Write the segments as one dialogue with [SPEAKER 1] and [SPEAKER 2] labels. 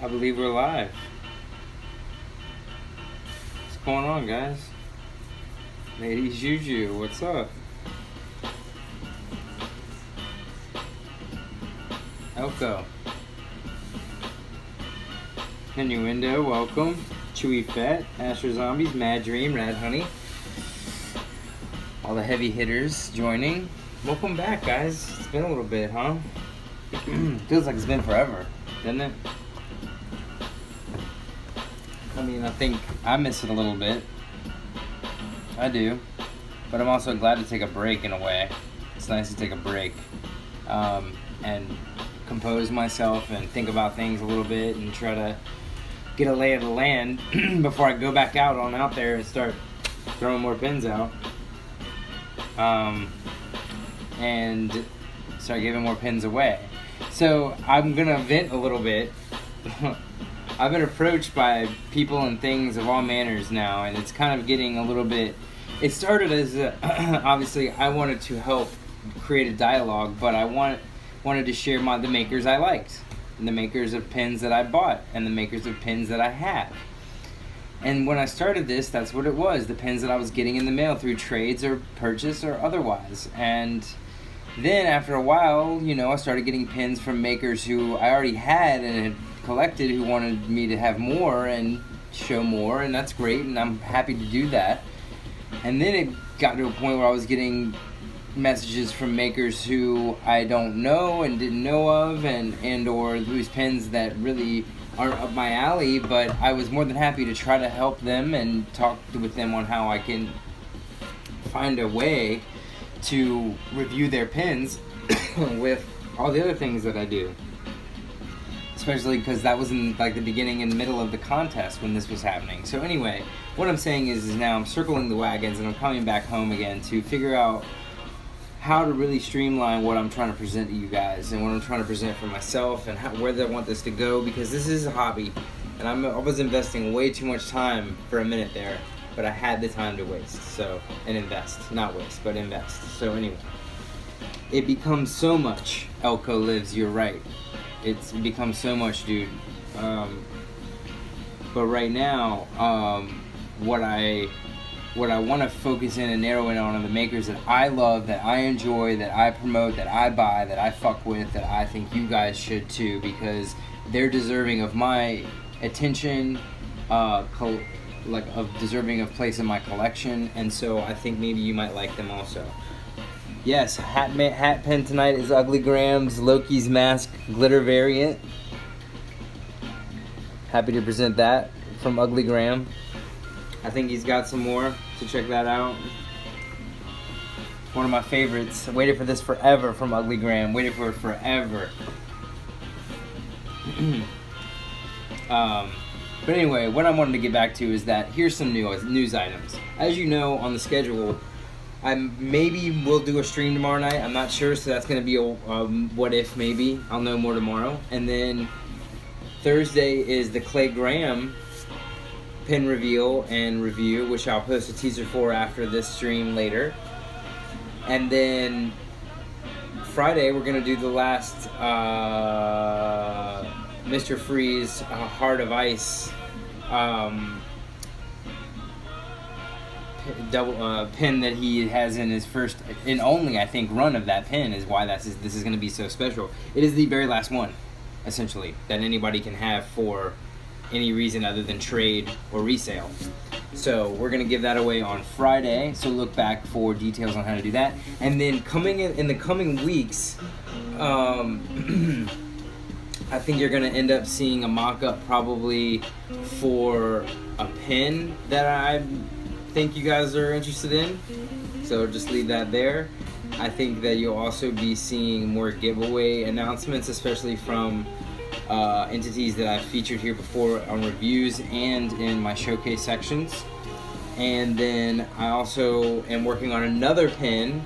[SPEAKER 1] I believe we're live. What's going on, guys? Ladies Juju, what's up? Elko. Innuendo, welcome. Chewy Fett, Astro Zombies, Mad Dream, Rad Honey. All the heavy hitters joining. Welcome back, guys. It's been a little bit, huh? Feels like it's been forever, doesn't it? I mean, I think I miss it a little bit. I do. But I'm also glad to take a break in a way. It's nice to take a break. And compose myself and think about things a little bit and try to get a lay of the land before I go back out there and start throwing more pins out. And start giving more pins away. So I'm gonna vent a little bit. I've been approached by people and things of all manners now, and it's kind of getting a little bit. It started as obviously I wanted to help create a dialogue, but I wanted to share the makers I liked, and the makers of pins that I bought, and the makers of pins that I had. And when I started this, that's what it was, the pins that I was getting in the mail through trades or purchase or otherwise. And then after a while, I started getting pins from makers who I already had and had collected, who wanted me to have more and show more, and that's great, and I'm happy to do that. And then it got to a point where I was getting messages from makers who I don't know and didn't know of, and or whose pins that really aren't up my alley, but I was more than happy to try to help them and talk with them on how I can find a way to review their pins with all the other things that I do. Especially because that was in the beginning and middle of the contest when this was happening. So anyway, what I'm saying is now I'm circling the wagons and I'm coming back home again to figure out how to really streamline what I'm trying to present to you guys and what I'm trying to present for myself and where I want this to go, because this is a hobby and I was investing way too much time for a minute there, but I had the time to waste, and invest, not waste, but invest. So anyway, it becomes so much. Elko lives, you're right. It's become so much, dude. But right now, what I want to focus in and narrow in on are the makers that I love, that I enjoy, that I promote, that I buy, that I fuck with, that I think you guys should too, because they're deserving of my attention, deserving of place in my collection, and so I think maybe you might like them also. Yes, hat pin tonight is Ugly Graham's Loki's Mask glitter variant. Happy to present that from Ugly Graham. I think he's got some more, so check that out. One of my favorites. I waited for this forever from Ugly Graham. Waited for it forever. But anyway, what I wanted to get back to is that here's some news items. As you know, on the schedule, I maybe will do a stream tomorrow night. I'm not sure, so that's going to be a what if maybe. I'll know more tomorrow. And then Thursday is the Clay Graham pin reveal and review, which I'll post a teaser for after this stream later. And then Friday we're going to do the last Mr. Freeze Heart of Ice double pin that he has in his first and only, I think, run of that pin, is why this is going to be so special. It is the very last one, essentially, that anybody can have for any reason other than trade or resale. So we're going to give that away on Friday, so look back for details on how to do that. And then coming in the coming weeks, I think you're going to end up seeing a mock-up probably for a pin that I think you guys are interested in, so just leave that there. I think that you'll also be seeing more giveaway announcements, especially from entities that I've featured here before on reviews and in my showcase sections. And then I also am working on another pin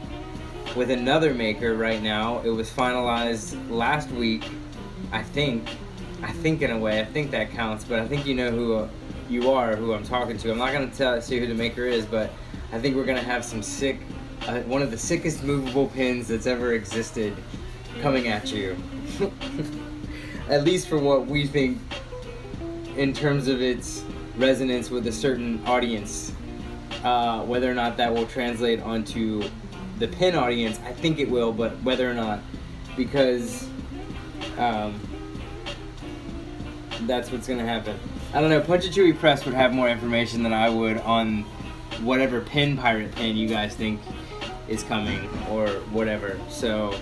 [SPEAKER 1] with another maker right now. It was finalized last week, I think in a way, I think that counts, but I think you know who you are, who I'm talking to. I'm not going to say who the maker is, but I think we're going to have some sick, one of the sickest movable pins that's ever existed coming at you. At least for what we think in terms of its resonance with a certain audience. Whether or not that will translate onto the pin audience, I think it will, but whether or not, because that's what's going to happen. I don't know, Punch and Chewy Press would have more information than I would on whatever pirate pin you guys think is coming or whatever. So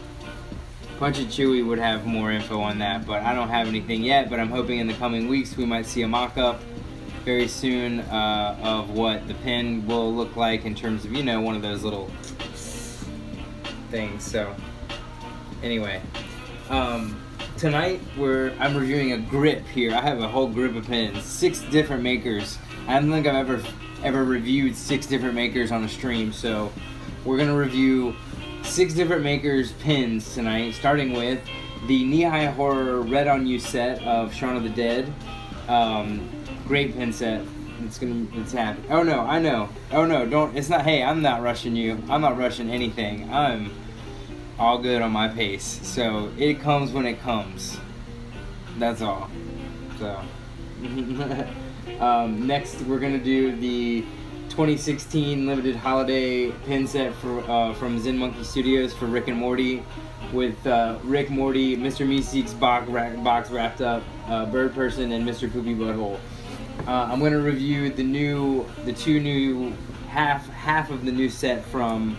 [SPEAKER 1] Punch and Chewy would have more info on that, but I don't have anything yet. But I'm hoping in the coming weeks we might see a mock-up very soon of what the pin will look like in terms of, you know, one of those little things. So anyway, tonight I'm reviewing a grip here. I have a whole grip of pins, 6 different makers. I don't think I've ever reviewed 6 different makers on a stream, so we're gonna review 6 different makers pins tonight, starting with the Knee High Horror Red on You set of Shaun of the Dead. Great pin set. It's happy. Oh no, I know. Oh no, don't. It's not. Hey, I'm not rushing you. I'm not rushing anything. I'm all good on my pace. So it comes when it comes. That's all. So next we're gonna do the 2016 limited holiday pin set from Zen Monkey Studios for Rick and Morty, with Rick, Morty, Mr. Meeseeks box wrapped up, Bird Person, and Mr. Poopy Butthole. I'm gonna review the two new half of the new set from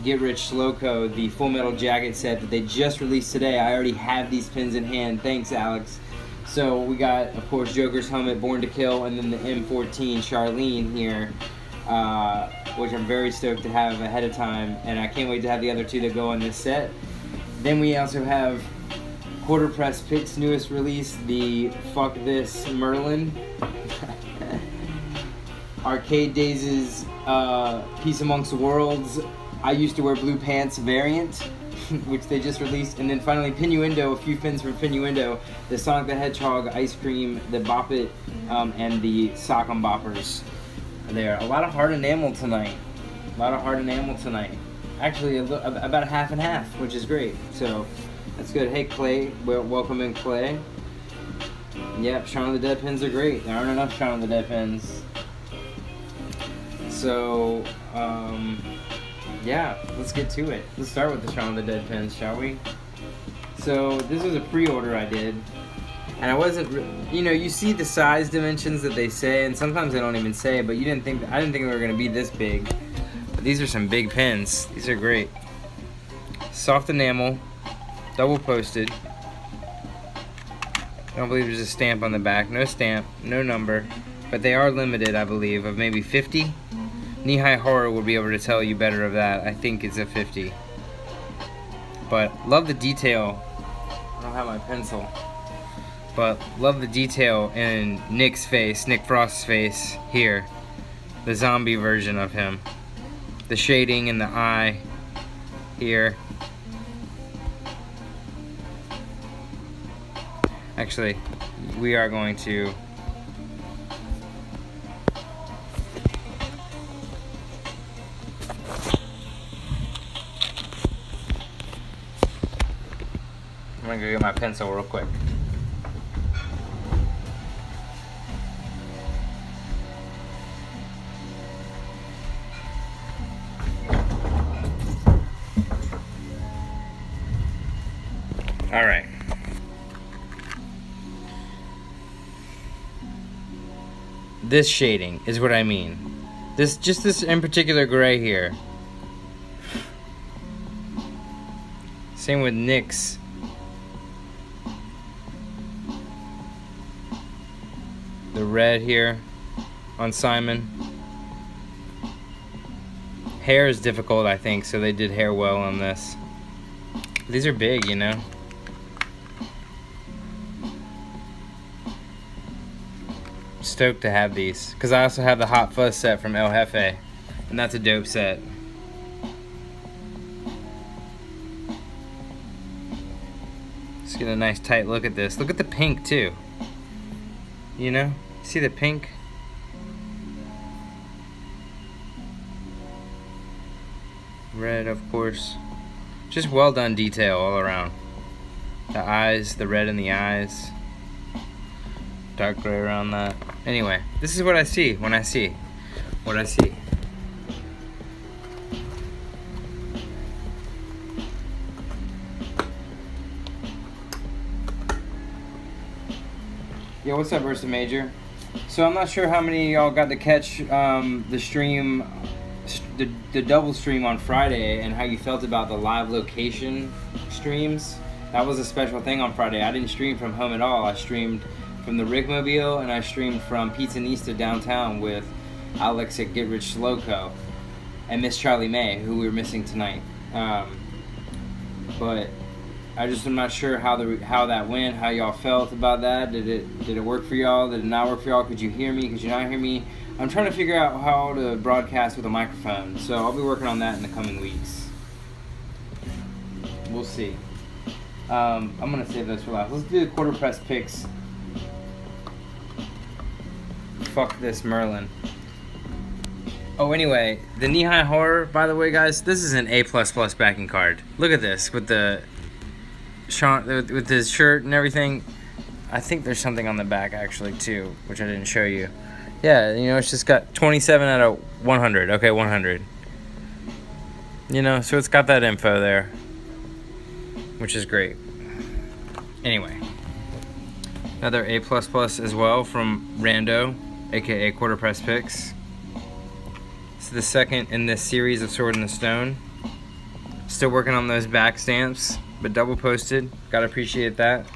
[SPEAKER 1] Get Rich Slowco, the Full Metal Jacket set that they just released today. I already have these pins in hand. Thanks, Alex. So we got, of course, Joker's helmet, Born to Kill, and then the M14 Charlene here, which I'm very stoked to have ahead of time, and I can't wait to have the other 2 that go on this set. Then we also have Quarter Press Pick's newest release, the Fuck This Merlin. Arcade Days' Peace Amongst the Worlds, I Used to Wear Blue Pants variant, which they just released. And then finally Pinuendo, a few pins from Pinuendo, the Sonic the Hedgehog, Ice Cream, the Bop It, and the Sock'em Boppers. There, a lot of hard enamel tonight. Actually, about a half and half, which is great. So that's good. Hey Clay, welcome in Clay. Yep, Shaun of the Dead pins are great. There aren't enough Shaun of the Dead pins. So, yeah, let's get to it. Let's start with the Shaun of the Dead pins, shall we? So this was a pre-order I did, and I wasn't, you know, you see the size dimensions that they say, and sometimes they don't even say, but I didn't think they were gonna be this big. But these are some big pins. These are great. Soft enamel, double posted. I don't believe there's a stamp on the back. No stamp, no number, but they are limited, I believe, of maybe 50. Knee High Horror will be able to tell you better of that. I think it's a 50. But love the detail. I don't have my pencil. But love the detail in Nick Frost's face here. The zombie version of him. The shading in the eye here. Actually, we are going to I'm gonna go get my pencil real quick. All right. This shading is what I mean. This in particular gray here. Same with Nick's. The red here on Simon. Hair is difficult, I think, so they did hair well on this. These are big, you know. Stoked to have these, because I also have the Hot Fuzz set from El Jefe, and that's a dope set. Let's get a nice tight look at this. Look at the pink too. You know, see the pink? Red, of course. Just well done detail all around. The eyes, the red in the eyes. dark gray around that. Anyway, this is what I see when I see what I see. Yeah, what's up, Ursa Major? So I'm not sure how many of y'all got to catch the stream, the double stream on Friday, and how you felt about the live location streams. That was a special thing on Friday. I didn't stream from home at all. I streamed from the Rigmobile, and I streamed from Pizzanista downtown with Alex at Get Rich Slow Co. and Miss Charlie May, who we were missing tonight. But I just am not sure how that went, how y'all felt about that. Did it work for y'all? Did it not work for y'all? Could you hear me? Could you not hear me? I'm trying to figure out how to broadcast with a microphone, so I'll be working on that in the coming weeks. We'll see. I'm gonna save those for last. Let's do the quarter press picks. Fuck this Merlin. Oh, anyway, the Knee High Horror, by the way, guys, this is an A++ backing card. Look at this with the with his shirt and everything. I think there's something on the back actually too, which I didn't show you. Yeah, you know, it's just got 27 out of 100. Okay, 100. You know, so it's got that info there, which is great. Anyway, another A++ as well from Rando, aka Quarter Press Picks. It's the second in this series of Sword in the Stone. Still working on those back stamps, but double posted. Gotta appreciate that.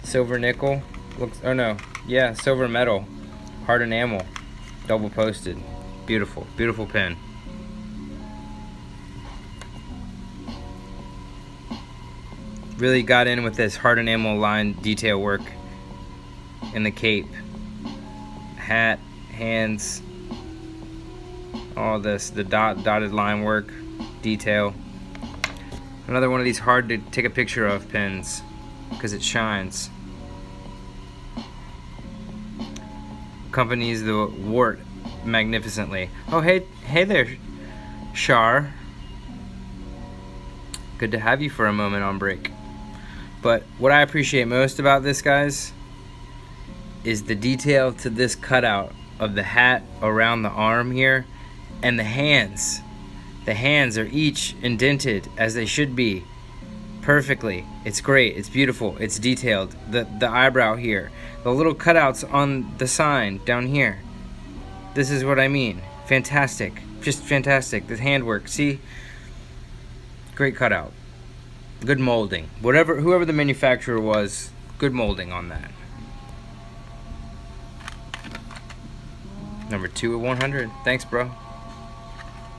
[SPEAKER 1] Silver nickel. Looks. Oh no. Yeah, silver metal. Hard enamel. Double posted. Beautiful. Beautiful pen. Really got in with this hard enamel line detail work in the cape. Hat, hands, all this, the dotted line work, detail. Another one of these hard to take a picture of pens because it shines. Accompanies the wart magnificently. Oh, hey there, Shar. Good to have you for a moment on break. But what I appreciate most about this, guys, is the detail to this cutout of the hat around the arm here, and the hands. The hands are each indented as they should be, perfectly. It's great. It's beautiful. It's detailed. The eyebrow here, the little cutouts on the sign down here. This is what I mean. Fantastic. Just fantastic. The handwork. See? Great cutout. Good molding. Whoever the manufacturer was, good molding on that. Number 2 at 100. Thanks, bro.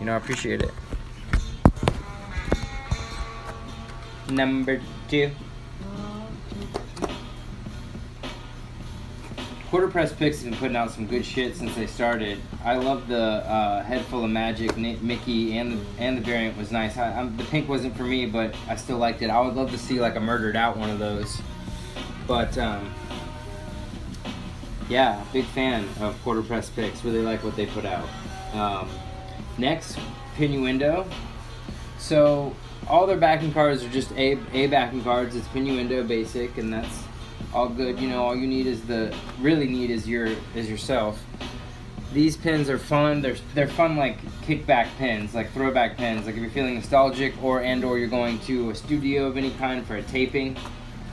[SPEAKER 1] You know, I appreciate it. Number 2. Quarter Press Picks have been putting out some good shit since they started. I love the Head Full of Magic Mickey, and the variant was nice. The pink wasn't for me, but I still liked it. I would love to see like a Murdered Out one of those. But yeah, big fan of Quarter Press Picks. Really like what they put out. Next, Pinuendo. So all their backing cards are just A backing cards. It's Pinuendo basic, and that's all good. You know, all you need is yourself. These pins are fun. They're fun, like kickback pins, like throwback pins. Like if you're feeling nostalgic or you're going to a studio of any kind for a taping,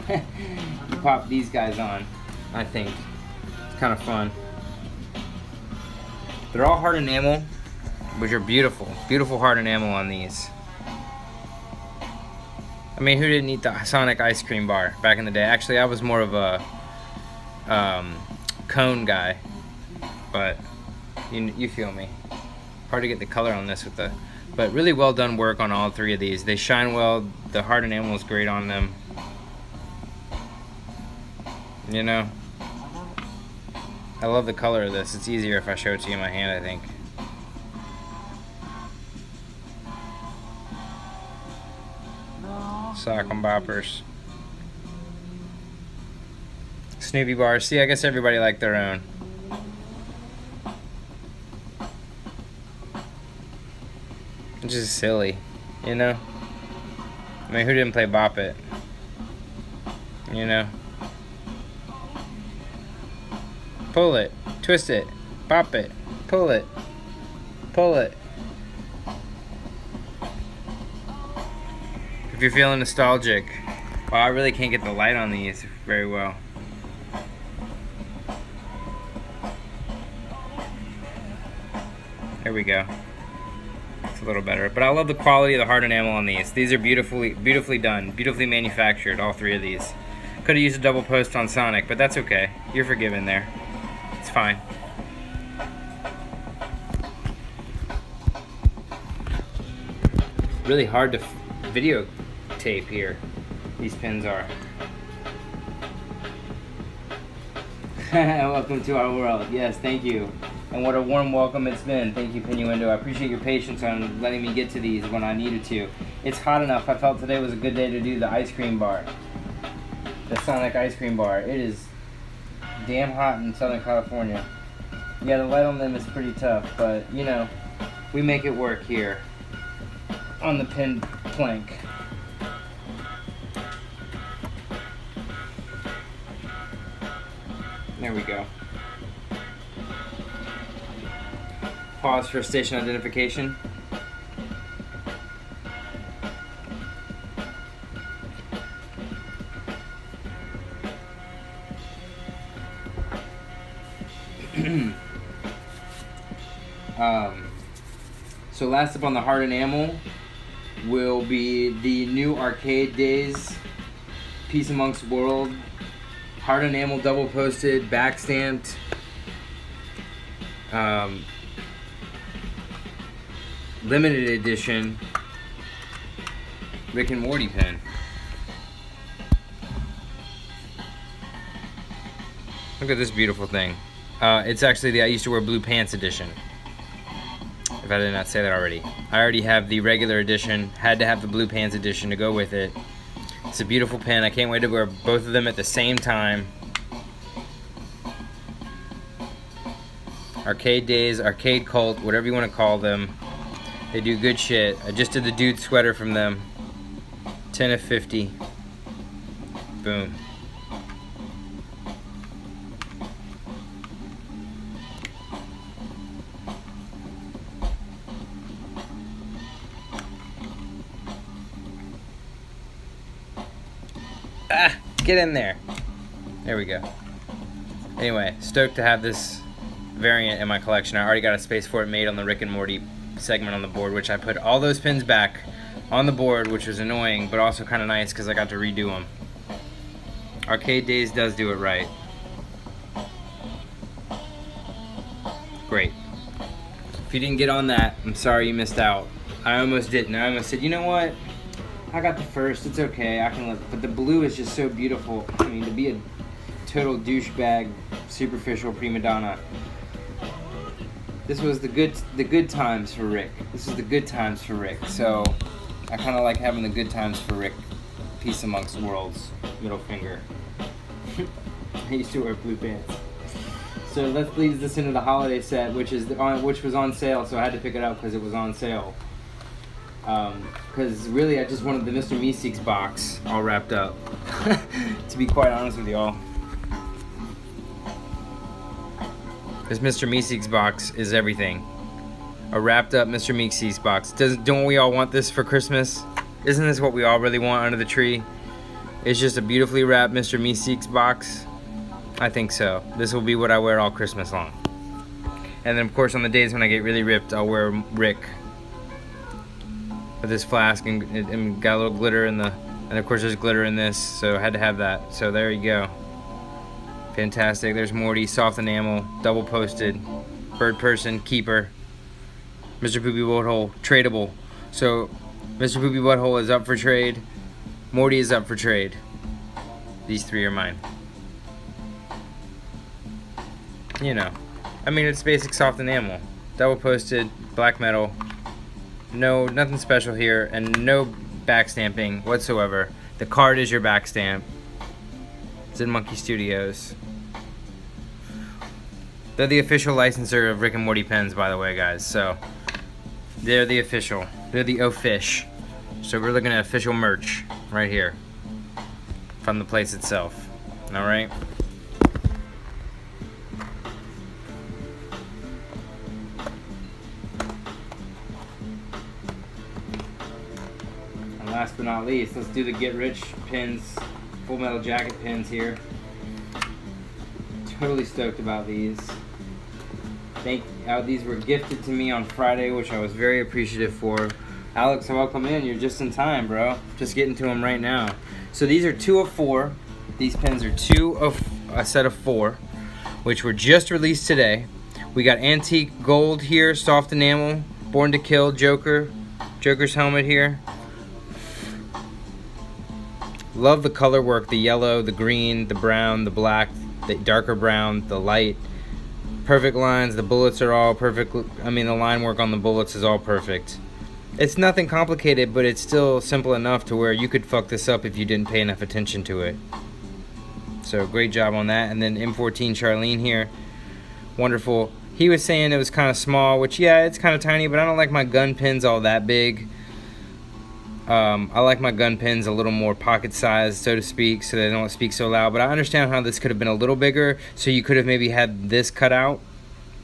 [SPEAKER 1] you pop these guys on. I think it's kind of fun. They're all hard enamel, which are beautiful. Beautiful hard enamel on these. I mean, who didn't eat the Sonic ice cream bar back in the day? Actually, I was more of a cone guy, but you feel me. Hard to get the color on this but really well done work on all 3 of these. They shine well. The hard enamel is great on them. You know, I love the color of this. It's easier if I show it to you in my hand, I think. Sock 'em boppers. Snoopy bars. See, I guess everybody liked their own. It's just silly, you know? I mean, who didn't play Bop It? You know? pull it, twist it, pop it, pull it, pull it. If you're feeling nostalgic, well, I really can't get the light on these very well. There we go. It's a little better, but I love the quality of the hard enamel on these. These are beautifully done, beautifully manufactured, all three of these. Could have used a double post on Sonic, but that's okay. You're forgiven there. It's fine. Really hard to videotape here. These pins are. Welcome to our world. Yes, thank you. And what a warm welcome it's been. Thank you, Pinuendo. I appreciate your patience on letting me get to these when I needed to. It's hot enough. I felt today was a good day to do the ice cream bar. The Sonic ice cream bar. It is damn hot in Southern California. Yeah, the light on them is pretty tough, but you know, we make it work here on the pin plank. There we go. Pause for station identification. So last up on the hard enamel will be the new Arcade Days Peace Amongst World hard enamel double posted back stamped limited edition Rick and Morty pen. Look at this beautiful thing. It's actually the I used to wear blue pants edition. If I did not say that already. I already have the regular edition. Had to have the blue pants edition to go with it. It's a beautiful pen. I can't wait to wear both of them at the same time. Arcade Days, Arcade Cult, whatever you want to call them. They do good shit. I just did the dude sweater from them. 10 of 50. Boom. Ah, get in there. There we go. Anyway, stoked to have this variant in my collection. I already got a space for it made on the Rick and Morty segment on the board, which I put all those pins back on the board, which was annoying, but also kind of nice because I got to redo them. Arcade Days does do it right. Great. If you didn't get on that, I'm sorry you missed out. I almost didn't. I almost said, you know what? I got the first, it's okay, I can live. But the blue is just so beautiful. I mean, to be a total douchebag, superficial prima donna. This was the good times for Rick. This is the good times for Rick. So I kind of like having the good times for Rick. Peace amongst worlds. Middle finger. I used to wear blue pants. So let's lead this into the holiday set, which was on sale. So I had to pick it up because it was on sale. Because really I just wanted the Mr. Meeseeks box all wrapped up, to be quite honest with y'all. This Mr. Meeseeks box is everything. A wrapped up Mr. Meeseeks box. Don't we all want this for Christmas? Isn't this what we all really want under the tree? It's just a beautifully wrapped Mr. Meeseeks box. I think so. This will be what I wear all Christmas long. And then of course on the days when I get really ripped, I'll wear Rick with this flask and got a little glitter in the, and of course there's glitter in this, so I had to have that. So there you go. Fantastic. There's Morty, soft enamel, double posted, bird person, keeper, Mr. Poopy Butthole, tradable. So Mr. Poopy Butthole is up for trade. Morty is up for trade. These three are mine. You know, I mean, it's basic soft enamel, double posted, black metal. No, nothing special here, and no back stamping whatsoever. The card is your back stamp. It's in Monkey Studios. They're the official licensor of Rick and Morty pens, by the way, guys. So they're the official. They're the O-Fish. So we're looking at official merch right here from the place itself. All right. last but not least, let's do the Get Rich pins, Full Metal Jacket pins here. Totally stoked about these. These were gifted to me on Friday, which I was very appreciative for. Alex, welcome in. You're just in time, bro. Just getting to them right now. So these are 2 of 4. These pins are 2 of a set of 4, which were just released today. We got antique gold here, soft enamel, Born to Kill, Joker's helmet here. Love the color work, the yellow, the green, the brown, the black, the darker brown, the light. Perfect lines, the bullets are all perfect. I mean, the line work on the bullets is all perfect. It's nothing complicated, but it's still simple enough to where you could fuck this up if you didn't pay enough attention to it. So great job on that. And then M14 Charlene here, wonderful. He was saying it was kind of small, which yeah, it's kind of tiny, but I don't like my gun pins all that big. I like my gun pins a little more pocket sized, so to speak, so they don't speak so loud. But I understand how this could have been a little bigger, so you could have maybe had this cut out,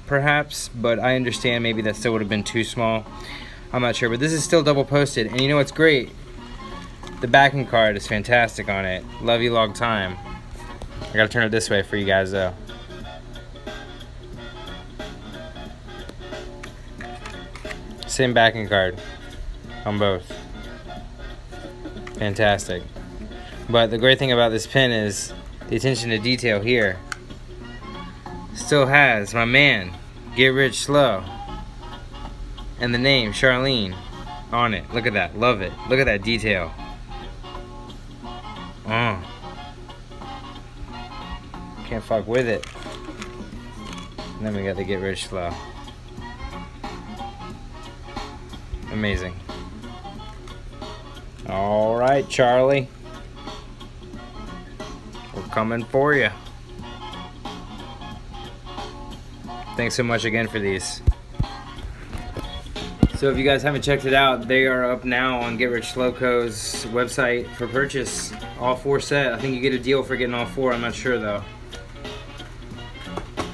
[SPEAKER 1] perhaps. But I understand maybe that still would have been too small. I'm not sure, but this is still double posted. And you know what's great? The backing card is fantastic on it. Love you long time. I gotta turn it this way for you guys though. Same backing card on both. Fantastic. But the great thing about this pin is the attention to detail here. Still has my man, Get Rich Slow, and the name Charlene on it. Look at that. Love it. Look at that detail. Can't fuck with it. And then we got the Get Rich Slow. Amazing. All right, Charlie. We're coming for you. Thanks so much again for these. So if you guys haven't checked it out, they are up now on Get Rich Slow Co.'s website for purchase. All 4 set. I think you get a deal for getting all 4. I'm not sure though.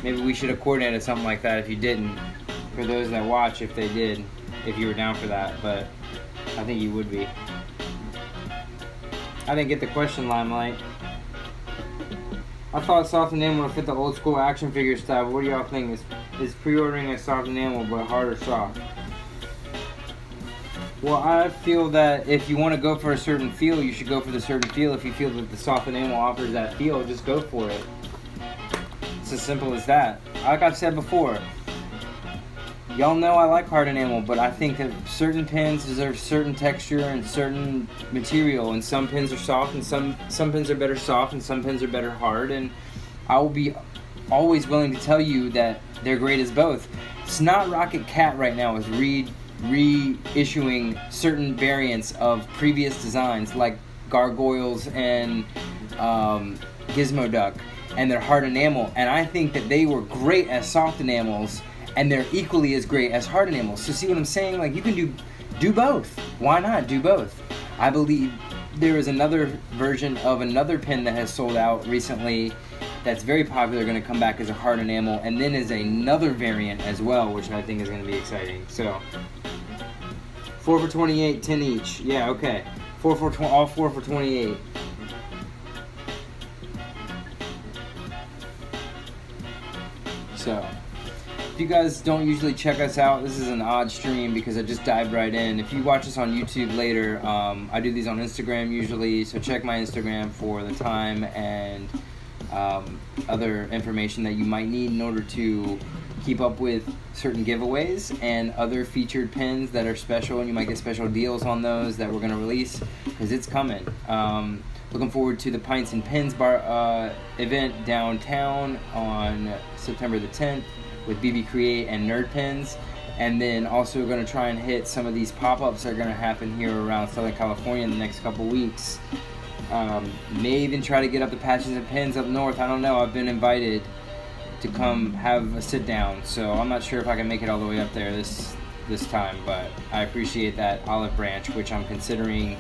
[SPEAKER 1] Maybe we should have coordinated something like that if you didn't. For those that watch, if they did, if you were down for that, but I think you would be. I didn't get the question, Limelight. I thought soft enamel would fit the old school action figure style. What do y'all think? Is pre-ordering a soft enamel but hard or soft? Well, I feel that if you want to go for a certain feel, you should go for the certain feel. If you feel that the soft enamel offers that feel, just go for it. It's as simple as that. Like I've said before, y'all know I like hard enamel, but I think that certain pins deserve certain texture and certain material, and some pins are soft, and some pins are better soft, and some pins are better hard, and I will be always willing to tell you that they're great as both. Snot Rocket Cat right now is reissuing certain variants of previous designs like Gargoyles and Gizmo Duck, and they're hard enamel, and I think that they were great as soft enamels, and they're equally as great as hard enamels. So see what I'm saying? Like, you can do both. Why not do both? I believe there is another version of another pin that has sold out recently that's very popular, going to come back as a hard enamel, and then is another variant as well, which I think is going to be exciting. So 4 for 28, 10 each. Yeah, okay. All 4 for 28. So if you guys don't usually check us out, this is an odd stream because I just dived right in. If you watch us on YouTube later, I do these on Instagram usually, so check my Instagram for the time and other information that you might need in order to keep up with certain giveaways and other featured pins that are special, and you might get special deals on those that we're going to release because it's coming. Looking forward to the Pints and Pins bar event downtown on September the 10th with BB Create and Nerd Pins, and then also going to try and hit some of these pop-ups that are going to happen here around Southern California in the next couple weeks. May even try to get up the Patches and Pins up north. I don't know. I've been invited to come have a sit down, so I'm not sure if I can make it all the way up there this time, but I appreciate that olive branch, which I'm considering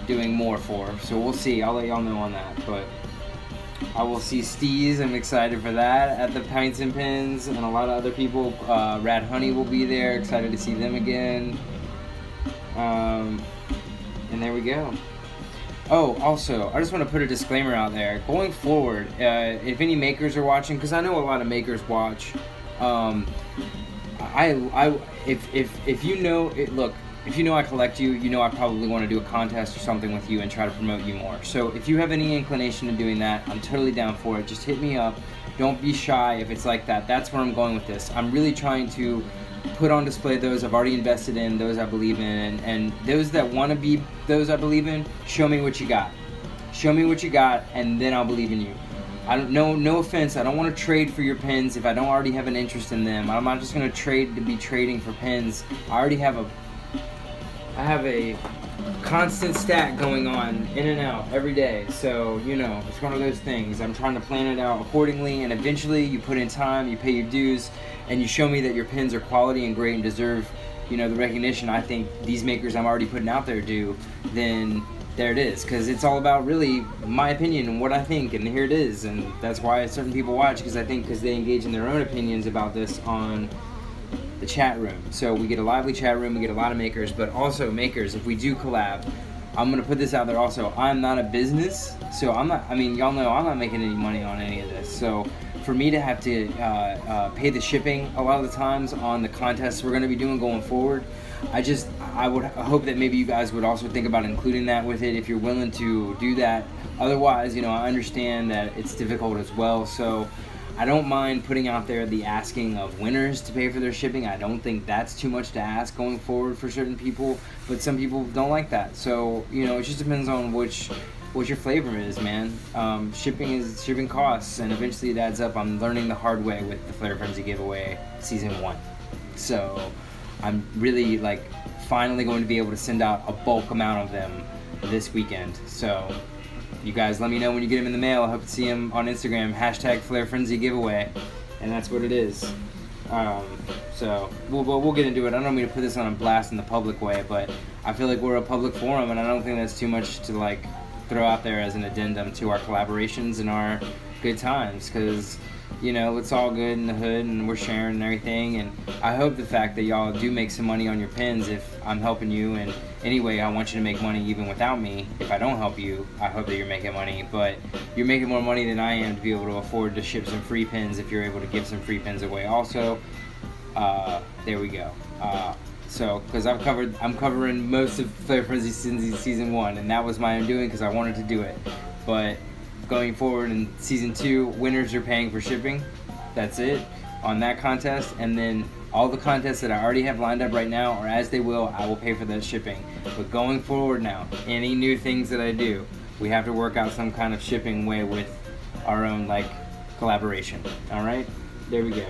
[SPEAKER 1] doing more for, so we'll see. I'll let y'all know on that, but I will see Steez. I'm excited for that at the Pints and Pins, and a lot of other people. Rad Honey will be there. Excited to see them again. And there we go. Oh, also, I just want to put a disclaimer out there. Going forward, if any makers are watching, because I know a lot of makers watch, if you know it, look, if you know I collect you, you know I probably want to do a contest or something with you and try to promote you more. So if you have any inclination to doing that, I'm totally down for it. Just hit me up. Don't be shy if it's like that. That's where I'm going with this. I'm really trying to put on display those I've already invested in, those I believe in, and those that want to be those I believe in, show me what you got. Show me what you got, and then I'll believe in you. No offense, I don't want to trade for your pins if I don't already have an interest in them. I'm not just going to trade to be trading for pins. I already have a constant stack going on in and out every day. So, it's one of those things. I'm trying to plan it out accordingly, and eventually you put in time, you pay your dues, and you show me that your pins are quality and great and deserve, the recognition I think these makers I'm already putting out there do, then there it is. Because it's all about really my opinion and what I think, and here it is. And that's why certain people watch, because they engage in their own opinions about this on the chat room. So we get a lively chat room, we get a lot of makers, but also makers, if we do collab, I'm going to put this out there also, I'm not a business, so y'all know I'm not making any money on any of this. So for me to have to pay the shipping a lot of the times on the contests we're going to be doing going forward, I would hope that maybe you guys would also think about including that with it if you're willing to do that. Otherwise, I understand that it's difficult as well, so I don't mind putting out there the asking of winners to pay for their shipping. I don't think that's too much to ask going forward for certain people, but some people don't like that. So, it just depends on what your flavor is, man. Shipping costs, and eventually it adds up. I'm learning the hard way with the Flair Frenzy giveaway season 1. So I'm really finally going to be able to send out a bulk amount of them this weekend. So you guys let me know when you get them in the mail. I hope to see them on Instagram, #FlairFrenzyGiveaway, and that's what it is. So we'll get into it. I don't mean to put this on a blast in the public way, but I feel like we're a public forum, and I don't think that's too much to throw out there as an addendum to our collaborations and our good times, because it's all good in the hood and we're sharing and everything. And I hope the fact that y'all do make some money on your pins, if I'm helping you in any way, I want you to make money even without me. If I don't help you, I hope that you're making money, but you're making more money than I am to be able to afford to ship some free pins if you're able to give some free pins away also. There we go. So, because I'm covering most of Flair Frenzy season 1, and that was my undoing because I wanted to do it. But going forward in season 2, winners are paying for shipping. That's it on that contest, and then all the contests that I already have lined up right now, or as they will, I will pay for that shipping. But going forward now, any new things that I do, we have to work out some kind of shipping way with our own collaboration. All right, there we go.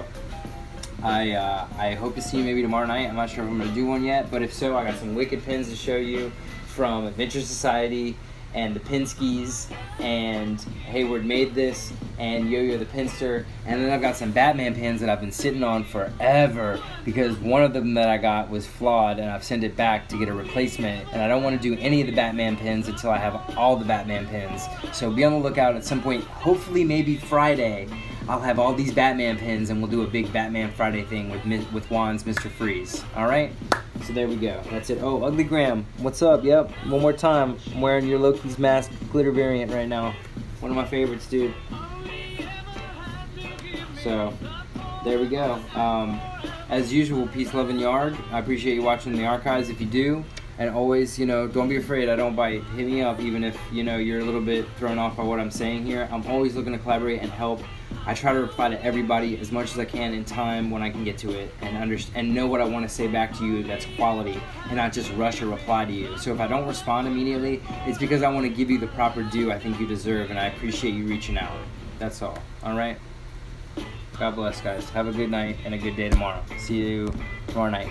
[SPEAKER 1] I hope to see you maybe tomorrow night. I'm not sure if I'm going to do one yet, but if so, I got some wicked pins to show you from Adventure Society and the Pinskis and Hayward Made This and Yo-Yo the Pinster, and then I've got some Batman pins that I've been sitting on forever because one of them that I got was flawed and I've sent it back to get a replacement, and I don't want to do any of the Batman pins until I have all the Batman pins. So be on the lookout at some point, hopefully maybe Friday, I'll have all these Batman pins and we'll do a big Batman Friday thing with Juan's Mr. Freeze. Alright? So there we go. That's it. Oh, Ugly Graham. What's up? Yep. One more time. I'm wearing your Loki's Mask glitter variant right now. One of my favorites, dude. So, there we go. As usual, peace, love, and yard. I appreciate you watching the archives if you do. And always, don't be afraid. I don't bite. Hit me up even if, you're a little bit thrown off by what I'm saying here. I'm always looking to collaborate and help. I try to reply to everybody as much as I can in time when I can get to it, and know what I want to say back to you that's quality, and not just rush a reply to you. So if I don't respond immediately, it's because I want to give you the proper due I think you deserve, and I appreciate you reaching out. That's all. Alright? God bless, guys. Have a good night and a good day tomorrow. See you tomorrow night.